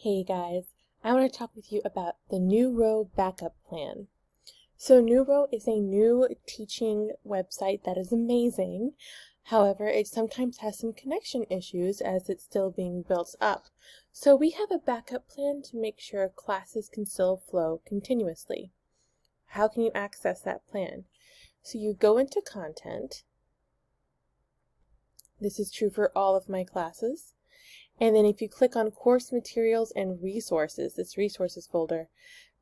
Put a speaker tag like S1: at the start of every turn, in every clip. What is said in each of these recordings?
S1: Hey guys, I want to talk with you about the NewRow backup plan. So NewRow is a new teaching website that is amazing. However, it sometimes has some connection issues as it's still being built up. So we have a backup plan to make sure classes can still flow continuously. How can you access that plan? So you go into content. This is true for all of my classes. And then if you click on course materials and resources, this resources folder,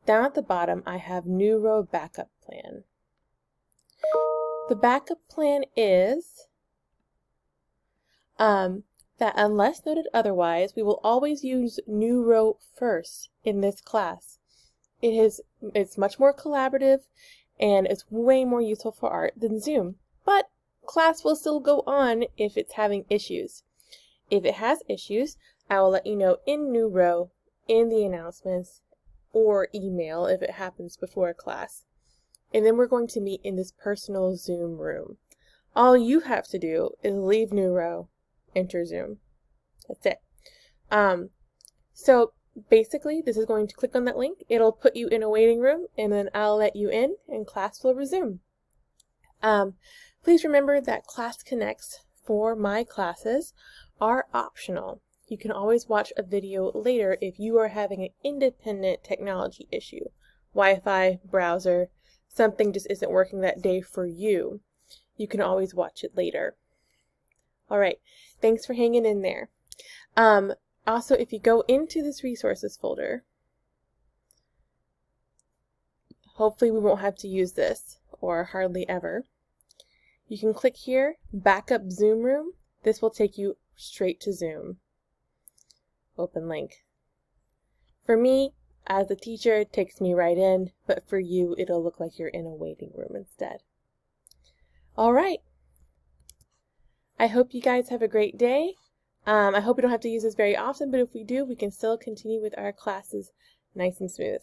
S1: down at the bottom I have NewRow backup plan. The backup plan is that unless noted otherwise, we will always use NewRow first in this class. It's much more collaborative and it's way more useful for art than Zoom, but class will still go on if it's having issues. If it has issues, I will let you know in NewRow, in the announcements, or email if it happens before class. And then we're going to meet in this personal Zoom room. All you have to do is leave NewRow, enter Zoom. That's it. So basically, this is going to click on that link. It'll put you in a waiting room, and then I'll let you in, and class will resume. Please remember that class connects for my classes are optional. You can always watch a video later if you are having an independent technology issue. Wi-Fi, browser, something just isn't working that day for you. You can always watch it later. Alright, thanks for hanging in there. Also, if you go into this resources folder, hopefully we won't have to use this, or hardly ever. You can click here, Backup Zoom Room. This will take you straight to Zoom. Open link. For me, as a teacher, it takes me right in, but for you, it'll look like you're in a waiting room instead. All right. I hope you guys have a great day. I hope we don't have to use this very often, but if we do, we can still continue with our classes nice and smooth.